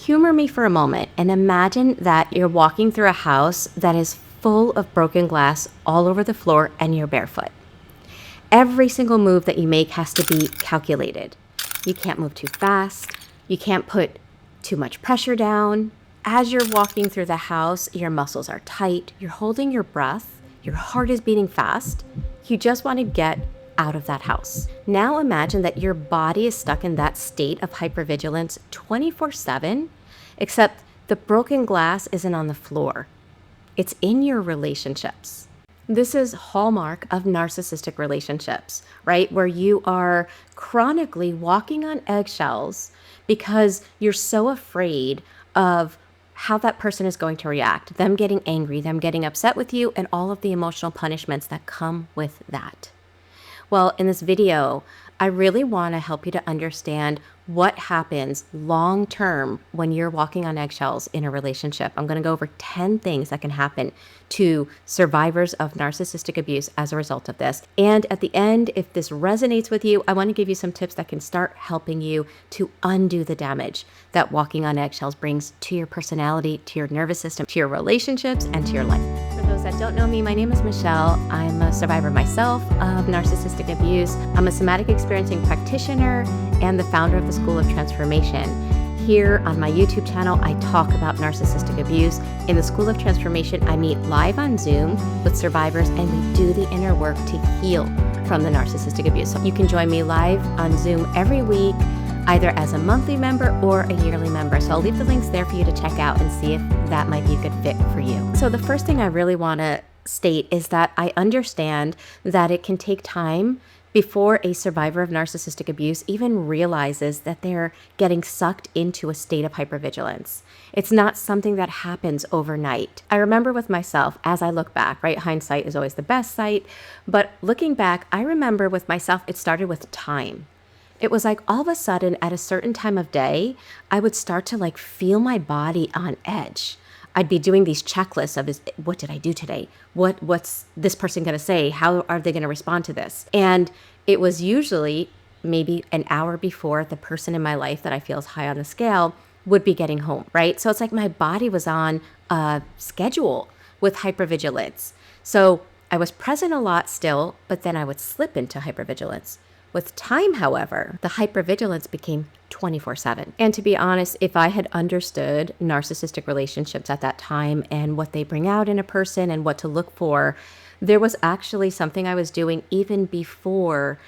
Humor me for a moment and imagine that you're walking through a house that is full of broken glass all over the floor and you're barefoot. Every single move that you make has to be calculated. You can't move too fast. You can't put too much pressure down. As you're walking through the house, your muscles are tight. You're holding your breath. Your heart is beating fast. You just want to get out of that house. Now imagine that your body is stuck in that state of hypervigilance 24/7, except the broken glass isn't on the floor. It's in your relationships. This is hallmark of narcissistic relationships, right? Where you are chronically walking on eggshells because you're so afraid of how that person is going to react, them getting angry, them getting upset with you, and all of the emotional punishments that come with that. Well, in this video, I really want to help you to understand what happens long term when you're walking on eggshells in a relationship. I'm going to go over 10 things that can happen to survivors of narcissistic abuse as a result of this. And at the end, if this resonates with you, I want to give you some tips that can start helping you to undo the damage that walking on eggshells brings to your personality, to your nervous system, to your relationships, and to your life. For those that don't know me, my name is Michele. I'm a survivor myself of narcissistic abuse. I'm a somatic experiencing practitioner and the founder of the School of Transformation. Here on my YouTube channel, I talk about narcissistic abuse. In the School of Transformation, I meet live on Zoom with survivors and we do the inner work to heal from the narcissistic abuse. So you can join me live on Zoom every week, either as a monthly member or a yearly member. So I'll leave the links there for you to check out and see if that might be a good fit for you. So the first thing I really want to state is that I understand that it can take time before a survivor of narcissistic abuse even realizes that they're getting sucked into a state of hypervigilance. It's not something that happens overnight. I remember with myself, as I look back, right? Hindsight is always the best sight. But looking back, I remember with myself, it started with time. It was like all of a sudden at a certain time of day, I would start to like feel my body on edge. I'd be doing these checklists of what did I do today? What's this person going to say? How are they going to respond to this? And it was usually maybe an hour before the person in my life that I feel is high on the scale would be getting home, right? So it's like my body was on a schedule with hypervigilance. So I was present a lot still, but then I would slip into hypervigilance. With time, however, the hypervigilance became 24/7. And to be honest, if I had understood narcissistic relationships at that time and what they bring out in a person and what to look for, there was actually something I was doing even before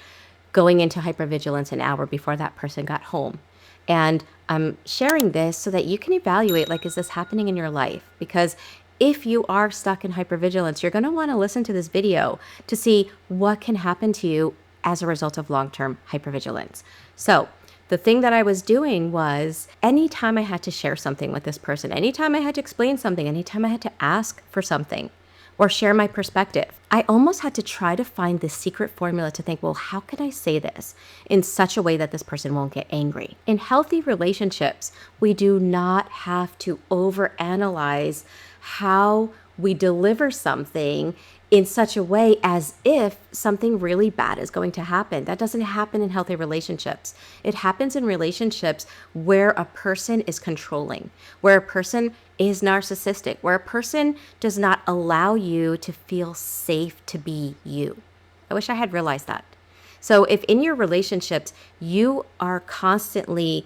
going into hypervigilance an hour before that person got home. And I'm sharing this so that you can evaluate, like, is this happening in your life? Because if you are stuck in hypervigilance, you're going to want to listen to this video to see what can happen to you as a result of long-term hypervigilance. So the thing that I was doing was anytime I had to share something with this person, anytime I had to explain something, anytime I had to ask for something or share my perspective, I almost had to try to find this secret formula to think, well, how can I say this in such a way that this person won't get angry? In healthy relationships, we do not have to overanalyze how we deliver something in such a way as if something really bad is going to happen. That doesn't happen in healthy relationships. It happens in relationships where a person is controlling, where a person is narcissistic, where a person does not allow you to feel safe to be you. I wish I had realized that. So if in your relationships, you are constantly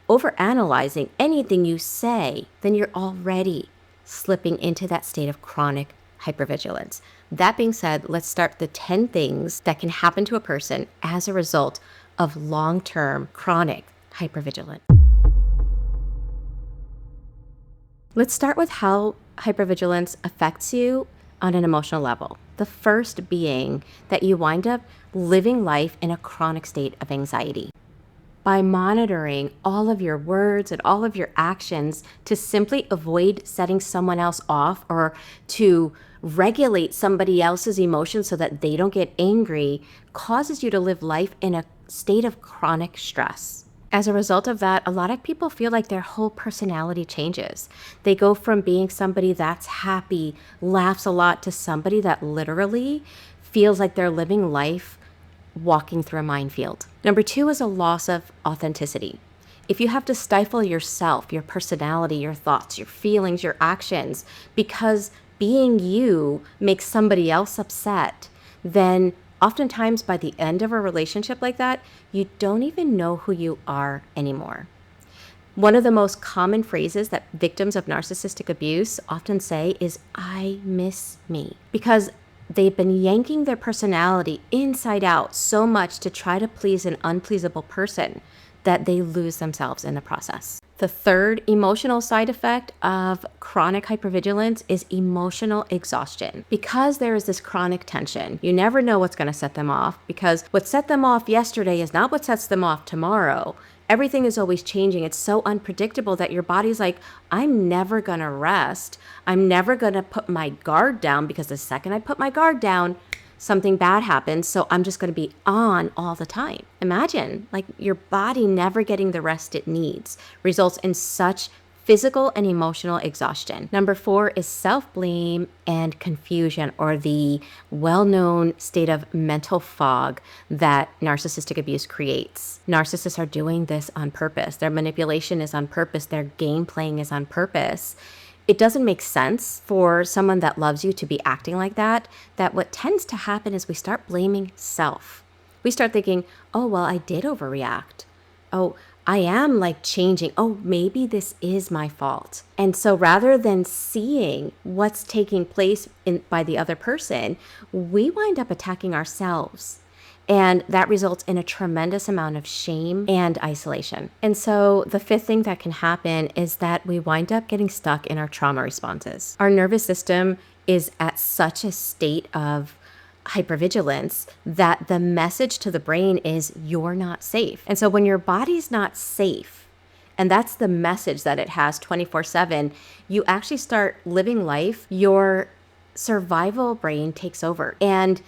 overanalyzing anything you say, then you're already slipping into that state of chronic hypervigilance. That being said, let's start the 10 things that can happen to a person as a result of long-term chronic hypervigilance. Let's start with how hypervigilance affects you on an emotional level. The first being that you wind up living life in a chronic state of anxiety. By monitoring all of your words and all of your actions to simply avoid setting someone else off or to regulate somebody else's emotions so that they don't get angry, causes you to live life in a state of chronic stress. As a result of that, a lot of people feel like their whole personality changes. They go from being somebody that's happy, laughs a lot, to somebody that literally feels like they're living life walking through a minefield. Number two is a loss of authenticity. If you have to stifle yourself, your personality, your thoughts, your feelings, your actions, because being you makes somebody else upset, then oftentimes by the end of a relationship like that, you don't even know who you are anymore. One of the most common phrases that victims of narcissistic abuse often say is, "I miss me," because they've been yanking their personality inside out so much to try to please an unpleasable person that they lose themselves in the process. The third emotional side effect of chronic hypervigilance is emotional exhaustion. Because there is this chronic tension, you never know what's going to set them off, because what set them off yesterday is not what sets them off tomorrow. Everything is always changing. It's so unpredictable that your body's like, I'm never going to rest. I'm never going to put my guard down, because the second I put my guard down, something bad happens. So I'm just going to be on all the time. Imagine like your body never getting the rest it needs results in such physical and emotional exhaustion. Number 4 is self-blame and confusion, or the well-known state of mental fog that narcissistic abuse creates. Narcissists are doing this on purpose. Their manipulation is on purpose. Their game playing is on purpose. It doesn't make sense for someone that loves you to be acting like that what tends to happen is we start blaming self. We start thinking, oh, well, I did overreact. Oh, I am like changing. Oh, maybe this is my fault. And so rather than seeing what's taking place by the other person, we wind up attacking ourselves. And that results in a tremendous amount of shame and isolation. And so the fifth thing that can happen is that we wind up getting stuck in our trauma responses. Our nervous system is at such a state of hypervigilance that the message to the brain is you're not safe. And so when your body's not safe, and that's the message that it has 24/7, you actually start living life, your survival brain takes over, and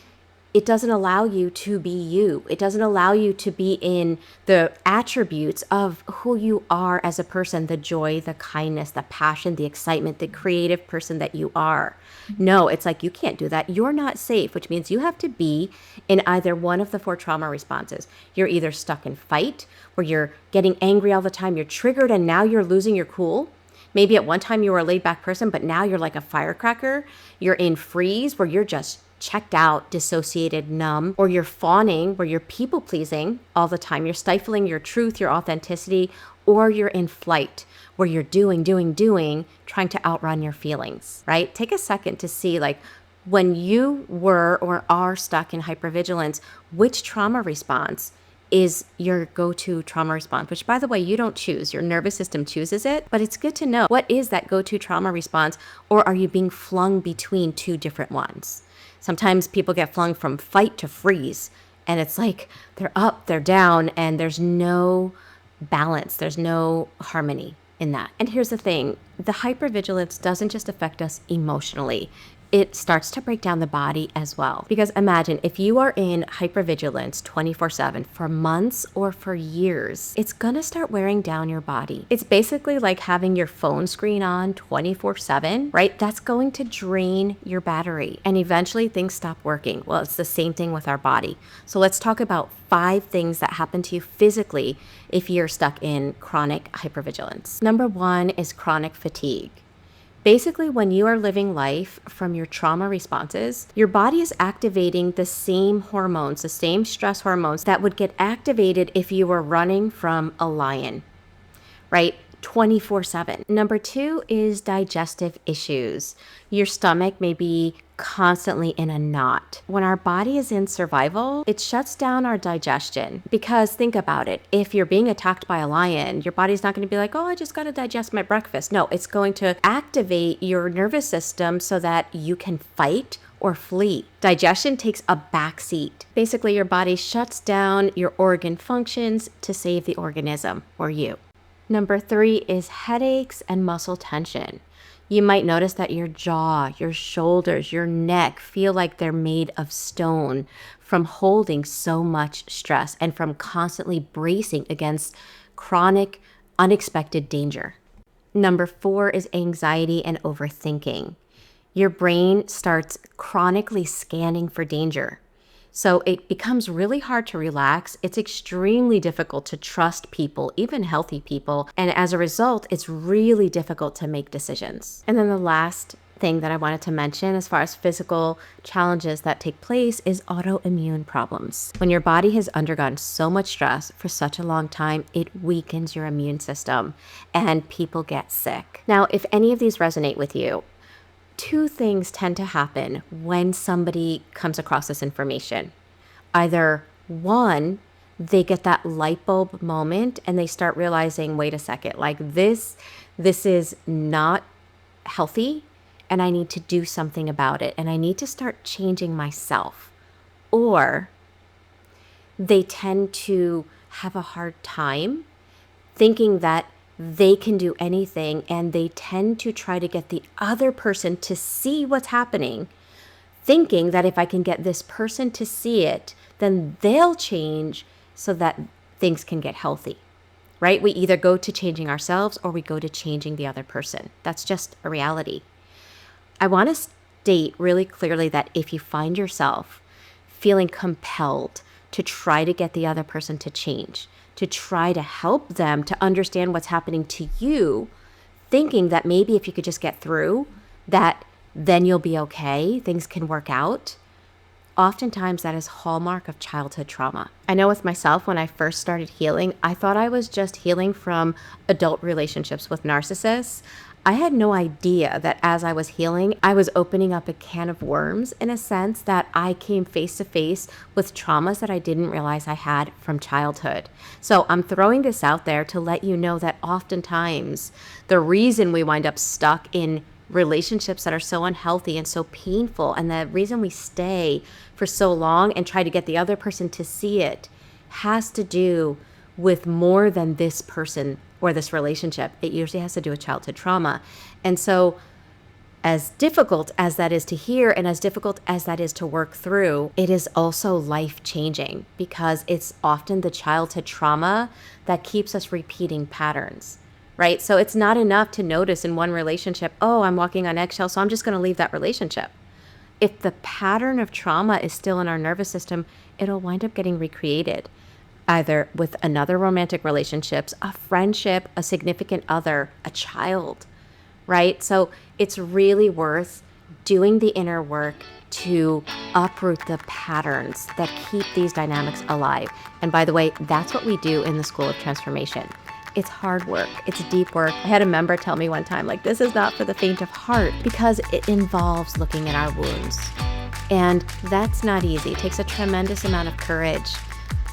it doesn't allow you to be you. It doesn't allow you to be in the attributes of who you are as a person, the joy, the kindness, the passion, the excitement, the creative person that you are. No, it's like you can't do that. You're not safe, which means you have to be in either one of the 4 trauma responses. You're either stuck in fight, where you're getting angry all the time, you're triggered, and now you're losing your cool. Maybe at one time you were a laid back person, but now you're like a firecracker. You're in freeze, where you're just checked out, dissociated, numb, or you're fawning, where you're people pleasing all the time. You're stifling your truth, your authenticity, or you're in flight, where you're doing, trying to outrun your feelings, right? Take a second to see, like, when you were or are stuck in hypervigilance, which trauma response is your go-to trauma response, which, by the way, you don't choose. Your nervous system chooses it, but it's good to know, what is that go-to trauma response, or are you being flung between 2 different ones? Sometimes people get flung from fight to freeze, and it's like they're up, they're down, and there's no balance. There's no harmony in that. And here's the thing, the hypervigilance doesn't just affect us emotionally. It starts to break down the body as well. Because imagine if you are in hypervigilance 24/7 for months or for years, it's gonna start wearing down your body. It's basically like having your phone screen on 24/7, right? That's going to drain your battery, and eventually things stop working. Well, it's the same thing with our body. So let's talk about 5 things that happen to you physically if you're stuck in chronic hypervigilance. Number 1 is chronic fatigue. Basically, when you are living life from your trauma responses, your body is activating the same hormones, the same stress hormones that would get activated if you were running from a lion, right? 24/7. Number 2 is digestive issues. Your stomach may be constantly in a knot. When our body is in survival, it shuts down our digestion, because think about it. If you're being attacked by a lion, your body's not going to be like, oh, I just got to digest my breakfast. No, it's going to activate your nervous system so that you can fight or flee. Digestion takes a back seat. Basically, your body shuts down your organ functions to save the organism, or you. Number 3 is headaches and muscle tension. You might notice that your jaw, your shoulders, your neck feel like they're made of stone from holding so much stress and from constantly bracing against chronic, unexpected danger. Number 4 is anxiety and overthinking. Your brain starts chronically scanning for danger. So it becomes really hard to relax. It's extremely difficult to trust people, even healthy people. And as a result, it's really difficult to make decisions. And then the last thing that I wanted to mention as far as physical challenges that take place is autoimmune problems. When your body has undergone so much stress for such a long time, it weakens your immune system and people get sick. Now, if any of these resonate with you, two things tend to happen when somebody comes across this information. Either one, they get that light bulb moment and they start realizing, wait a second, like this is not healthy and I need to do something about it and I need to start changing myself. Or they tend to have a hard time thinking that they can do anything, and they tend to try to get the other person to see what's happening, thinking that if I can get this person to see it, then they'll change so that things can get healthy, right? We either go to changing ourselves or we go to changing the other person. That's just a reality. I want to state really clearly that if you find yourself feeling compelled to try to get the other person to change, to try to help them to understand what's happening to you, thinking that maybe if you could just get through, that then you'll be okay, things can work out. Oftentimes that is hallmark of childhood trauma. I know with myself, when I first started healing, I thought I was just healing from adult relationships with narcissists. I had no idea that as I was healing, I was opening up a can of worms in a sense, that I came face to face with traumas that I didn't realize I had from childhood. So I'm throwing this out there to let you know that oftentimes the reason we wind up stuck in relationships that are so unhealthy and so painful, and the reason we stay for so long and try to get the other person to see it, has to do with more than this person or this relationship. It usually has to do with childhood trauma. And so as difficult as that is to hear and as difficult as that is to work through, it is also life-changing, because it's often the childhood trauma that keeps us repeating patterns, right? So it's not enough to notice in one relationship, oh, I'm walking on eggshells, so I'm just going to leave that relationship. If the pattern of trauma is still in our nervous system, it'll wind up getting recreated, either with another romantic relationships, a friendship, a significant other, a child, right? So it's really worth doing the inner work to uproot the patterns that keep these dynamics alive. And by the way, that's what we do in the School of Transformation. It's hard work. It's deep work. I had a member tell me one time, like, this is not for the faint of heart, because it involves looking at our wounds. And that's not easy. It takes a tremendous amount of courage,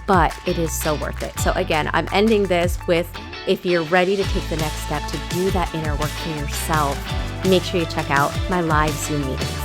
but it is so worth it. So again, I'm ending this with, if you're ready to take the next step to do that inner work for yourself, make sure you check out my live Zoom meetings.